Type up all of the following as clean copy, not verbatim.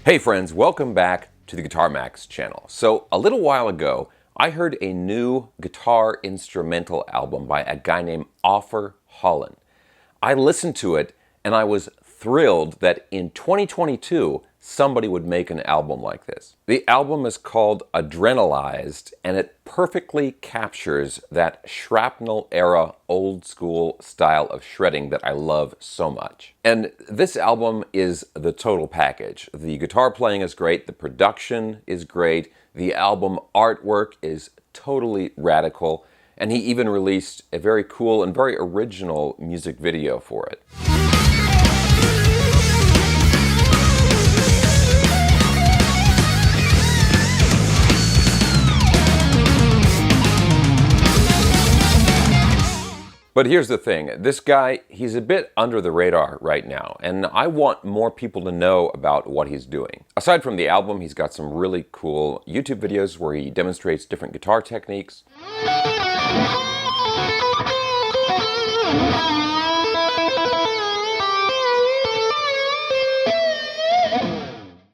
Hey friends, welcome back to the Guitar Max channel. So a little while ago, I heard a new guitar instrumental album by a guy named Ofer Holan. I listened to it and I was thrilled that in 2022, somebody would make an album like this. The album is called Adrenalized and it perfectly captures that Shrapnel-era old school style of shredding that I love so much. And this album is the total package. The guitar playing is great, the production is great, the album artwork is totally radical, and he even released a very cool and very original music video for it. But here's the thing, this guy, he's a bit under the radar right now, and I want more people to know about what he's doing. Aside from the album, he's got some really cool YouTube videos where he demonstrates different guitar techniques.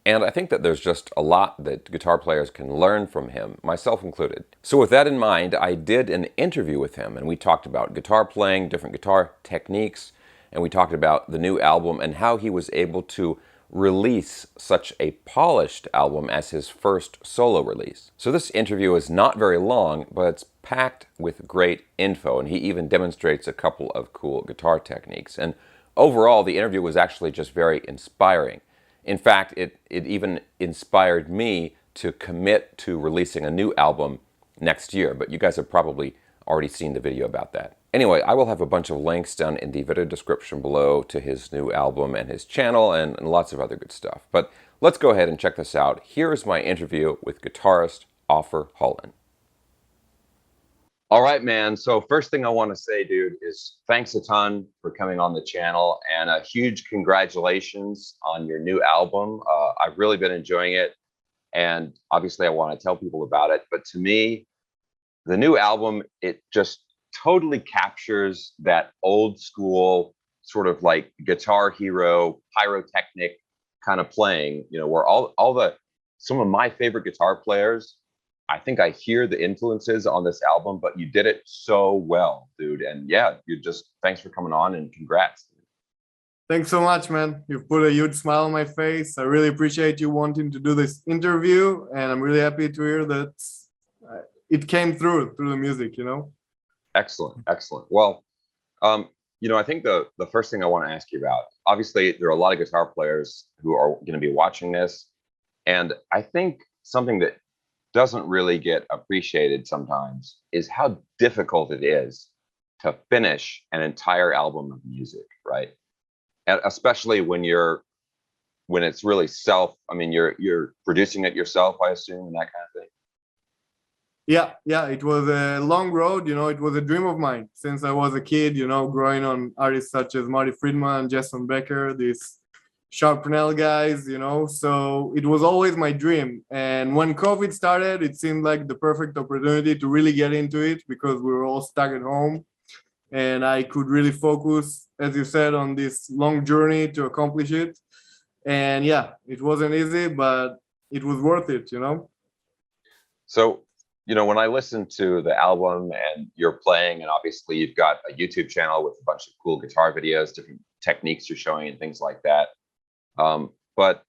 And I think that there's just a lot that guitar players can learn from him, myself included. So with that in mind, I did an interview with him and we talked about guitar playing, different guitar techniques, and we talked about the new album and how he was able to release such a polished album as his first solo release. So this interview is not very long, but it's packed with great info, and he even demonstrates a couple of cool guitar techniques. And overall, the interview was actually just very inspiring. In fact, it even inspired me to commit to releasing a new album next year, but you guys have probably already seen the video about that. Anyway, I will have a bunch of links down in the video description below to his new album and his channel and lots of other good stuff. But let's go ahead and check this out. Here is my interview with guitarist Ofer Holan. All right, man. So first thing I want to say, dude, is thanks a ton for coming on the channel and a huge congratulations on your new album. I've really been enjoying it, and obviously I want to tell people about it. But to me, the new album, it just totally captures that old school sort of like Guitar Hero, pyrotechnic kind of playing, you know, where some of my favorite guitar players, I think I hear the influences on this album, but you did it so well, dude. And yeah, thanks for coming on and congrats. Thanks so much, man. You've put a huge smile on my face. I really appreciate you wanting to do this interview, and I'm really happy to hear that it came through the music, you know? Excellent, excellent. Well, you know, I think the first thing I want to ask you about, obviously there are a lot of guitar players who are going to be watching this, and I think something that doesn't really get appreciated sometimes is how difficult it is to finish an entire album of music, right? And especially when it's really you're producing it yourself, I assume, and that kind of thing. Yeah, it was a long road, you know. It was a dream of mine since I was a kid, you know, growing on artists such as Marty Friedman, Jason Becker, these Shrapnel guys, you know. So it was always my dream. And when COVID started, it seemed like the perfect opportunity to really get into it because we were all stuck at home. And I could really focus, as you said, on this long journey to accomplish it. And yeah, it wasn't easy, but it was worth it, you know? So, you know, when I listened to the album and you're playing, and obviously you've got a YouTube channel with a bunch of cool guitar videos, different techniques you're showing and things like that. But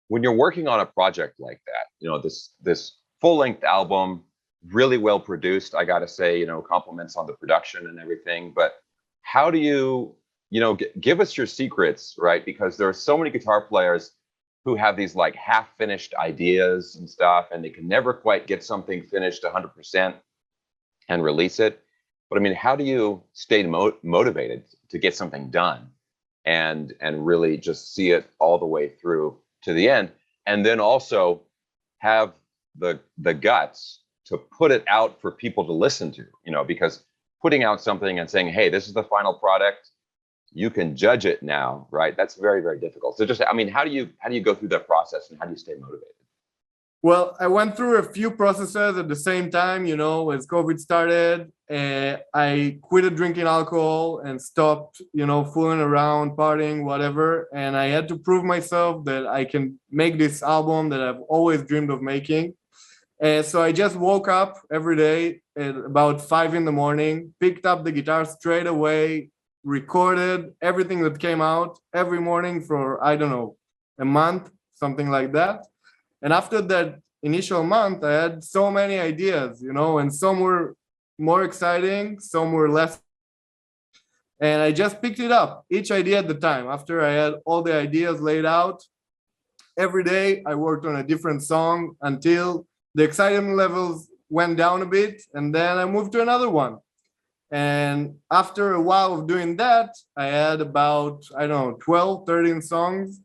when you're working on a project like that, you know, this full-length album, really well produced, I gotta say, you know, compliments on the production and everything. But how do you know, give us your secrets, right? Because there are so many guitar players who have these like half-finished ideas and stuff, and they can never quite get something finished 100% and release it. But I mean, how do you stay motivated to get something done and really just see it all the way through to the end, and then also have the guts to put it out for people to listen to, you know, because putting out something and saying, hey, this is the final product, you can judge it now, right? That's very, very difficult. So just, I mean, how do you go through that process and how do you stay motivated? Well, I went through a few processes at the same time, as COVID started. I quit drinking alcohol and stopped, fooling around, partying, whatever. And I had to prove myself that I can make this album that I've always dreamed of making. And so I just woke up every day at about 5 in the morning, picked up the guitar straight away, recorded everything that came out every morning for, I don't know, a month, something like that. And after that initial month, I had so many ideas, and some were more exciting, some were less. And I just picked it up, each idea at the time. After I had all the ideas laid out, every day I worked on a different song until the excitement levels went down a bit. And then I moved to another one. And after a while of doing that, I had about, I don't know, 12, 13 songs.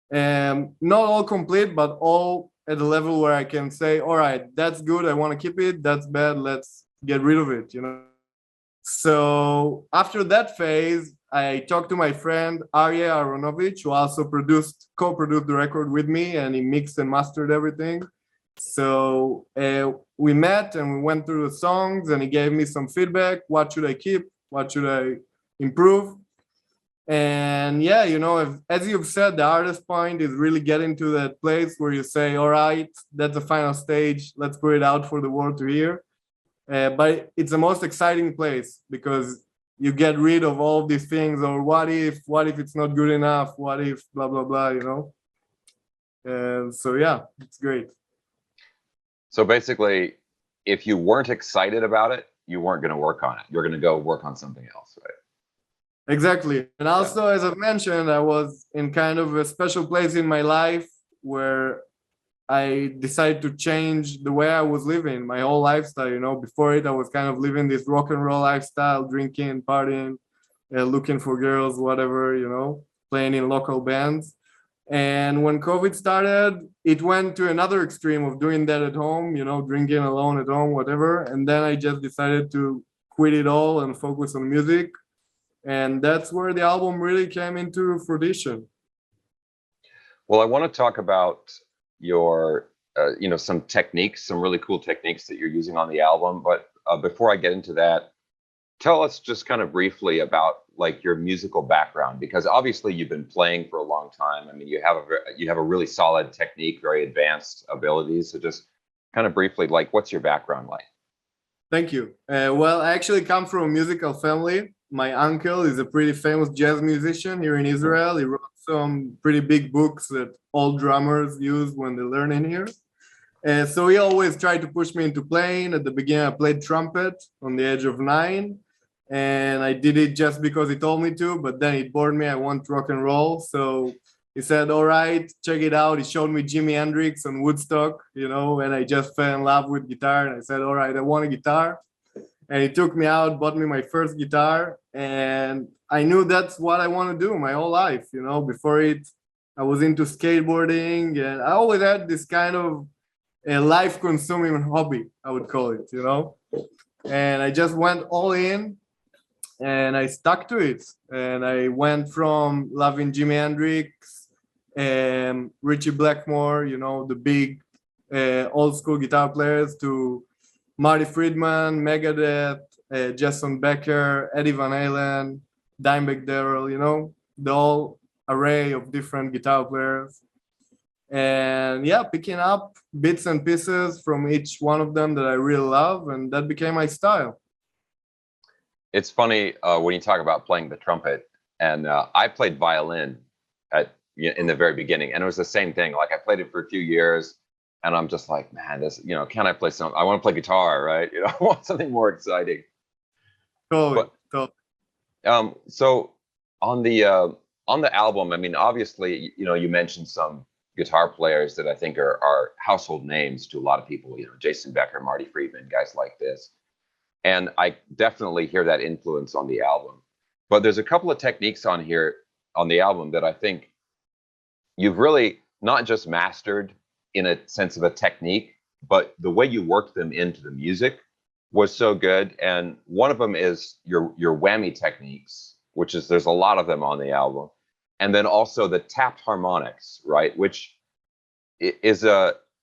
And not all complete, but all at a level where I can say, all right, that's good, I want to keep it. That's bad, let's get rid of it, So after that phase, I talked to my friend Arya Aronovich, who also co-produced the record with me, and he mixed and mastered everything. So we met and we went through the songs, and he gave me some feedback. What should I keep? What should I improve? And yeah, as you've said, the hardest point is really getting to that place where you say, all right, that's the final stage. Let's put it out for the world to hear. But it's the most exciting place because you get rid of all of these things, or what if it's not good enough? What if blah, blah, blah, And so, yeah, it's great. So basically, if you weren't excited about it, you weren't going to work on it. You're going to go work on something else, right? Exactly. And also, as I've mentioned, I was in kind of a special place in my life where I decided to change the way I was living, my whole lifestyle. Before it, I was kind of living this rock and roll lifestyle, drinking, partying, looking for girls, whatever, playing in local bands. And when COVID started, it went to another extreme of doing that at home, drinking alone at home, whatever. And then I just decided to quit it all and focus on music. And that's where the album really came into fruition. Well, I want to talk about your, some techniques, some really cool techniques that you're using on the album. But before I get into that, tell us just kind of briefly about like your musical background, because obviously you've been playing for a long time. I mean, you have a really solid technique, very advanced abilities. So just kind of briefly, like, what's your background like? Thank you. Well, I actually come from a musical family. My uncle is a pretty famous jazz musician here in Israel. He wrote some pretty big books that all drummers use when they learn in here. So he always tried to push me into playing. At the beginning, I played trumpet on the age of 9. And I did it just because he told me to, but then it bored me. I want rock and roll. So he said, all right, check it out. He showed me Jimi Hendrix on Woodstock, and I just fell in love with guitar. And I said, all right, I want a guitar. And he took me out, bought me my first guitar. And I knew that's what I want to do my whole life. Before it, I was into skateboarding. And I always had this kind of a life-consuming hobby, I would call it, And I just went all in. And I stuck to it. And I went from loving Jimi Hendrix, Richie Blackmore, the big old school guitar players, to Marty Friedman, Megadeth, Jason Becker, Eddie Van Halen, Dimebag Darrell, the whole array of different guitar players. And yeah, picking up bits and pieces from each one of them that I really love, and that became my style. It's funny when you talk about playing the trumpet, and I played violin in the very beginning, and it was the same thing. Like I played it for a few years, and I'm just like, man, this, can I play some? I want to play guitar, right? I want something more exciting. Totally. So on the album, I mean, obviously, you mentioned some guitar players that I think are household names to a lot of people. Jason Becker, Marty Friedman, guys like this. And I definitely hear that influence on the album. But there's a couple of techniques on here on the album that I think you've really not just mastered in a sense of a technique, but the way you worked them into the music was so good. And one of them is your whammy techniques, which is, there's a lot of them on the album. And then also the tapped harmonics, right? Which is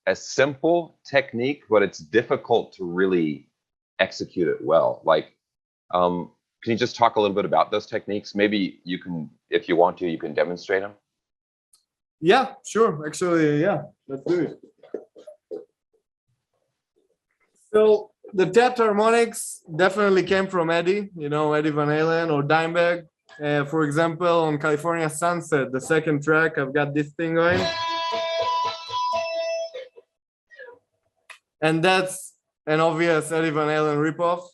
a simple technique, but it's difficult to really execute it well. Like, can you just talk a little bit about those techniques? Maybe you can, if you want to, you can demonstrate them. Yeah, sure. Actually, yeah, let's do it. So the tapped harmonics definitely came from Eddie, Eddie Van Halen or Dimebag. For example, on California Sunset, the second track, I've got this thing going. And that's an obvious Eddie Van Halen ripoff.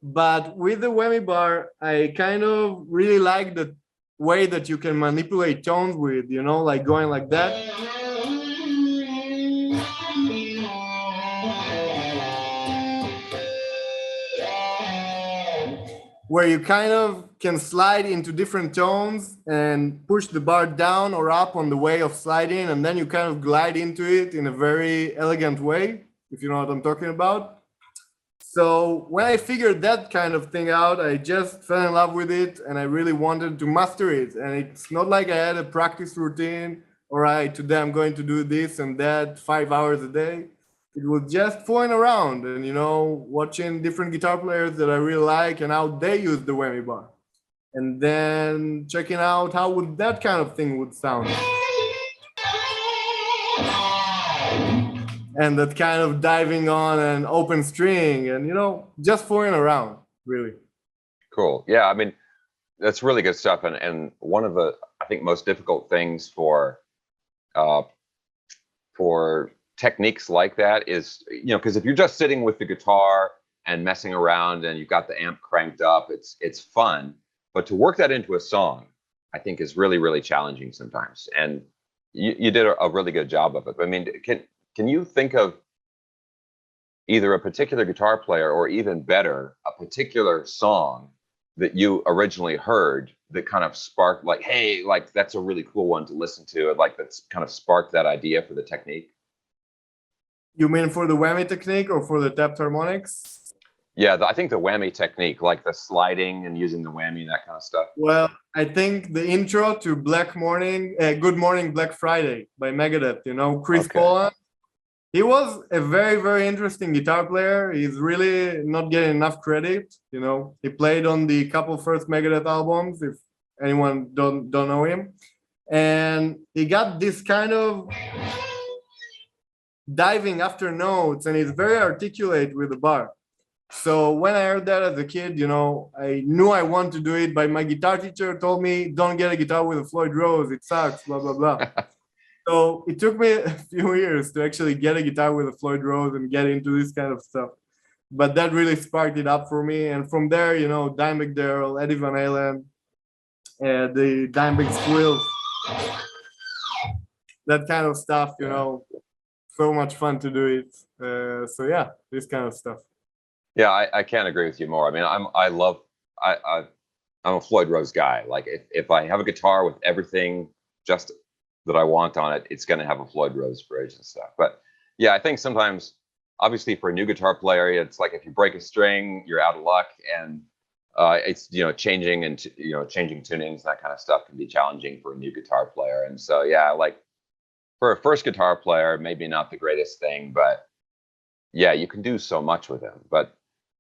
But with the whammy bar, I kind of really like the way that you can manipulate tones with, like going like that. Where you kind of can slide into different tones and push the bar down or up on the way of sliding, and then you kind of glide into it in a very elegant way, if you know what I'm talking about. So when I figured that kind of thing out, I just fell in love with it and I really wanted to master it. And it's not like I had a practice routine, all right, today I'm going to do this and that 5 hours a day. It was just fooling around and, watching different guitar players that I really like and how they use the whammy bar. And then checking out how would that kind of thing would sound. And that kind of diving on an open string and, just fooling around, really. Cool. Yeah, I mean, that's really good stuff. And one of the, I think, most difficult things for techniques like that is, because if you're just sitting with the guitar and messing around and you've got the amp cranked up, it's fun. But to work that into a song, I think is really, really challenging sometimes. And you did a really good job of it. I mean, can you think of either a particular guitar player or even better, a particular song that you originally heard that kind of sparked like, hey, like that's a really cool one to listen to, and like that's kind of sparked that idea for the technique? You mean for the whammy technique or for the tapped harmonics? Yeah, I think the whammy technique, like the sliding and using the whammy, that kind of stuff. Well, I think the intro to Good Morning Black Friday by Megadeth, Chris Poland. He was a very, very interesting guitar player. He's really not getting enough credit. He played on the couple first Megadeth albums, if anyone don't know him. And he got this kind of diving after notes, and he's very articulate with the bar. So when I heard that as a kid, I knew I wanted to do it, but my guitar teacher told me, don't get a guitar with a Floyd Rose, it sucks, blah, blah, blah. So it took me a few years to actually get a guitar with a Floyd Rose and get into this kind of stuff. But that really sparked it up for me. And from there, Dimebag Darrell, Eddie Van Halen, the Dimebag Squills, that kind of stuff, so much fun to do it. So yeah, this kind of stuff. Yeah, I can't agree with you more. I mean, I'm a Floyd Rose guy. Like if I have a guitar with everything just that I want on it, it's going to have a Floyd Rose bridge and stuff. But yeah, I think sometimes, obviously, for a new guitar player, it's like if you break a string, you're out of luck, and it's changing tunings, that kind of stuff can be challenging for a new guitar player. And so yeah, like for a first guitar player, maybe not the greatest thing, but yeah, you can do so much with them. But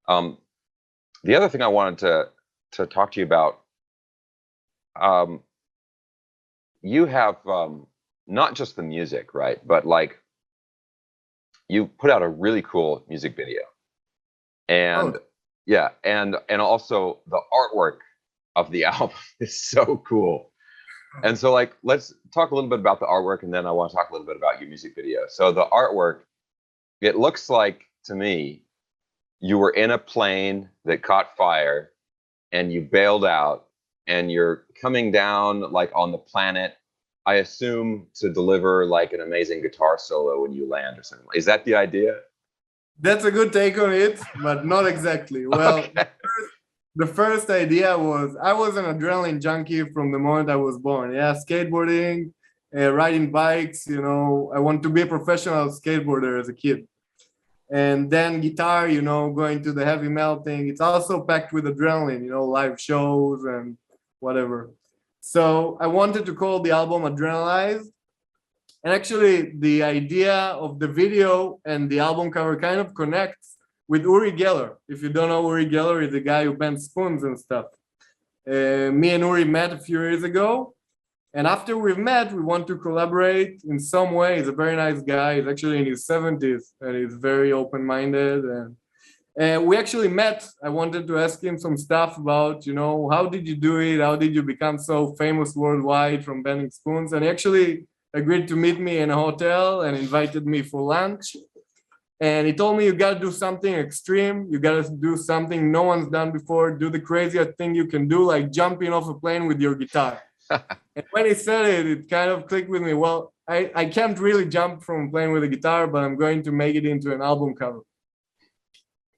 the other thing I wanted to talk to you about. You have not just the music, right? But like you put out a really cool music video. And yeah, and also the artwork of the album is so cool. And so like let's talk a little bit about the artwork, and then I want to talk a little bit about your music video. So the artwork, it looks like to me you were in a plane that caught fire and you bailed out and you're coming down like on the planet, I assume, to deliver like an amazing guitar solo when you land or something. Is that the idea? That's a good take on it, but not exactly. Well, okay. The first idea was I was an adrenaline junkie from the moment I was born. Yeah, skateboarding, riding bikes, I want to be a professional skateboarder as a kid. And then guitar, going to the heavy metal thing, it's also packed with adrenaline, live shows and whatever. So I wanted to call the album Adrenalized. And actually, the idea of the video and the album cover kind of connects with Uri Geller. If you don't know, Uri Geller is the guy who bends spoons and stuff. Me and Uri met a few years ago. And after we've met, we want to collaborate in some way. He's a very nice guy. He's actually in his 70s and he's very open-minded. And we actually met. I wanted to ask him some stuff about, how did you do it? How did you become so famous worldwide from bending spoons? And he actually agreed to meet me in a hotel and invited me for lunch. And he told me, you got to do something extreme. You got to do something no one's done before. Do the craziest thing you can do, like jumping off a plane with your guitar. And when he said it, it kind of clicked with me. Well, I can't really jump from a plane with a guitar, but I'm going to make it into an album cover.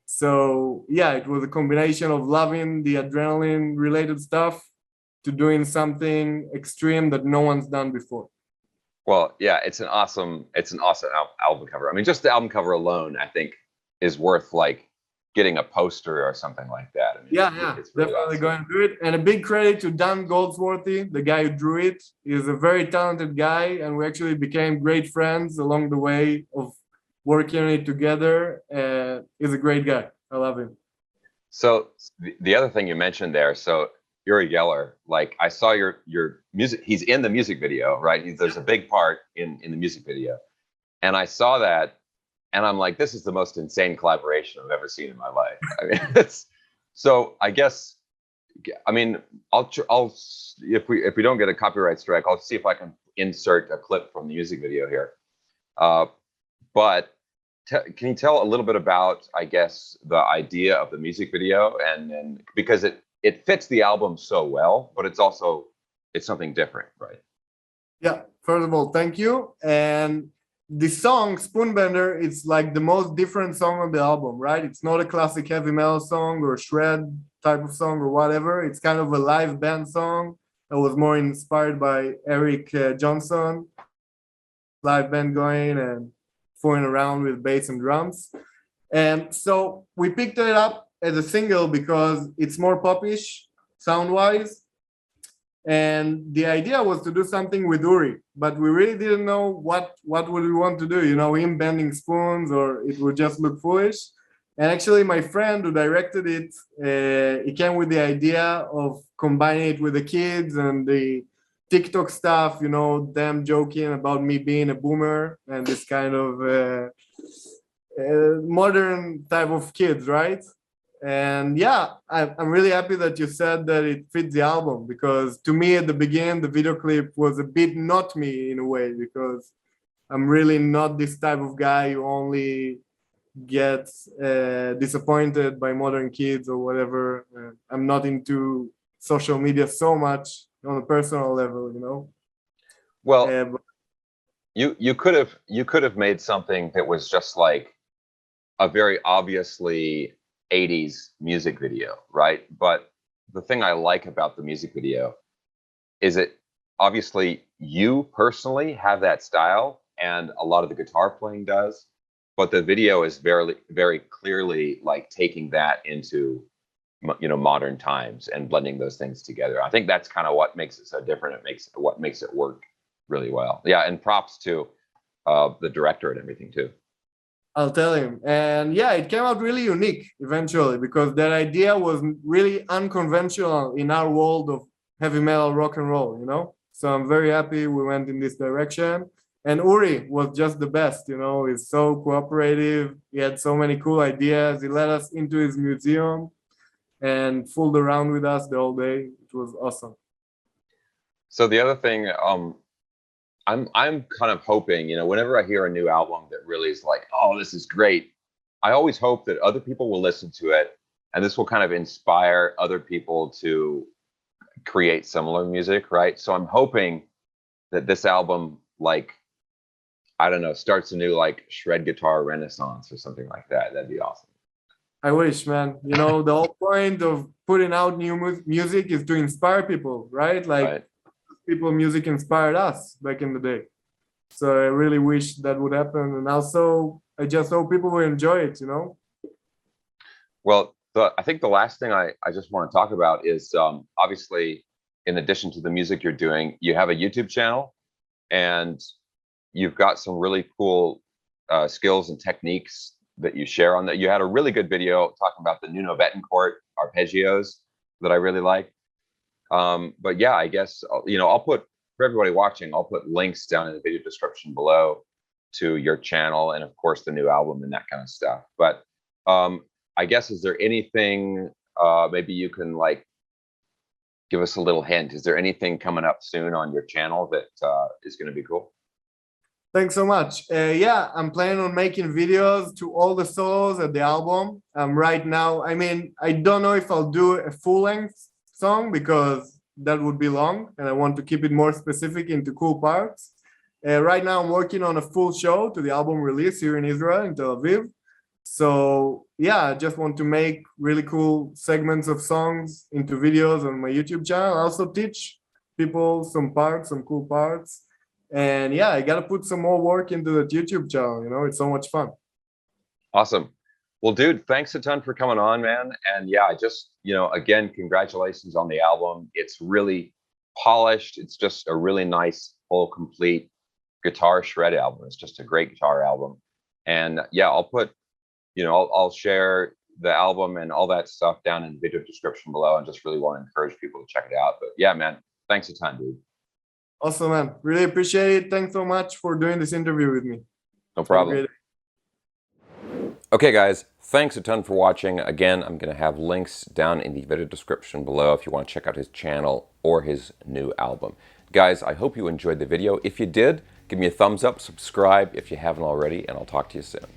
So yeah, it was a combination of loving the adrenaline related stuff to doing something extreme that no one's done before. Well, yeah, it's an awesome album cover. I mean, just the album cover alone, I think, is worth like getting a poster or something like that. I mean, it's really definitely awesome. Going to do it. And a big credit to Dan Goldsworthy, the guy who drew it. He's a very talented guy, and we actually became great friends along the way of working on it together. He's a great guy. I love him. So the other thing you mentioned there, so Uri Geller, like I saw your music, he's in the music video, right? There's a big part in the music video. And I saw that and I'm like, this is the most insane collaboration I've ever seen in my life. I mean, so I guess, I mean, I'll if we don't get a copyright strike, I'll see if I can insert a clip from the music video here. But can you tell a little bit about, I guess, the idea of the music video, and because it fits the album so well, but it's something different, right? Yeah. First of all, thank you. And the song Spoonbender, it's like the most different song on the album, right? It's not a classic heavy metal song or shred type of song or whatever. It's kind of a live band song that was more inspired by Eric Johnson, live band going and fooling around with bass and drums. And so we picked it up as a single because it's more popish sound-wise. And the idea was to do something with Uri, but we really didn't know what would we want to do, him bending spoons, or it would just look foolish. And actually my friend who directed it, he came with the idea of combining it with the kids and the TikTok stuff, them joking about me being a boomer and this kind of modern type of kids, right? And yeah, I'm really happy that you said that it fits the album, because to me at the beginning, the video clip was a bit not me in a way, because I'm really not this type of guy who only gets disappointed by modern kids or whatever. I'm not into social media so much on a personal level, Well, you could have made something that was just like a very obviously 80s music video, right? But the thing I like about the music video is that obviously you personally have that style and a lot of the guitar playing does, but the video is very, very clearly like taking that into modern times and blending those things together. I think that's kind of what makes it so different. What makes it work really well. Yeah, and props to the director and everything too. I'll tell him. And yeah, it came out really unique eventually, because that idea was really unconventional in our world of heavy metal rock and roll, So I'm very happy we went in this direction. And Uri was just the best, he's so cooperative. He had so many cool ideas. He let us into his museum and fooled around with us the whole day. It was awesome. So the other thing, I'm kind of hoping, whenever I hear a new album that really is like, oh, this is great, I always hope that other people will listen to it, and this will kind of inspire other people to create similar music, right? So I'm hoping that this album, like, I don't know, starts a new like shred guitar renaissance or something like that. That'd be awesome. I wish, man. The whole point of putting out new music is to inspire people, right? Like, right. People music inspired us back in the day. So I really wish that would happen. And also, I just hope people will enjoy it, Well, I think the last thing I just want to talk about is obviously, in addition to the music you're doing, you have a YouTube channel, and you've got some really cool skills and techniques that you share on that. You had a really good video talking about the Nuno Betancourt arpeggios that I really like. But yeah, I guess, I'll put, for everybody watching, I'll put links down in the video description below to your channel and of course the new album and that kind of stuff. But I guess, is there anything, maybe you can like give us a little hint? Is there anything coming up soon on your channel that is going to be cool? Thanks so much. Yeah, I'm planning on making videos to all the solos at the album. Right now, I mean, I don't know if I'll do a full-length song because that would be long, and I want to keep it more specific into cool parts. Right now, I'm working on a full show to the album release here in Israel, in Tel Aviv. So yeah, I just want to make really cool segments of songs into videos on my YouTube channel. I also teach people some parts, some cool parts. And yeah, I got to put some more work into the YouTube channel. It's so much fun. Awesome. Well, dude, thanks a ton for coming on, man. And yeah, I just, again, congratulations on the album. It's really polished. It's just a really nice, full, complete guitar shred album. It's just a great guitar album. And yeah, I'll put, I'll share the album and all that stuff down in the video description below, and just really want to encourage people to check it out. But yeah, man, thanks a ton, dude. Awesome, man. Really appreciate it. Thanks so much for doing this interview with me. No problem. Okay, guys, thanks a ton for watching. Again, I'm going to have links down in the video description below if you want to check out his channel or his new album. Guys, I hope you enjoyed the video. If you did, give me a thumbs up, subscribe if you haven't already, and I'll talk to you soon.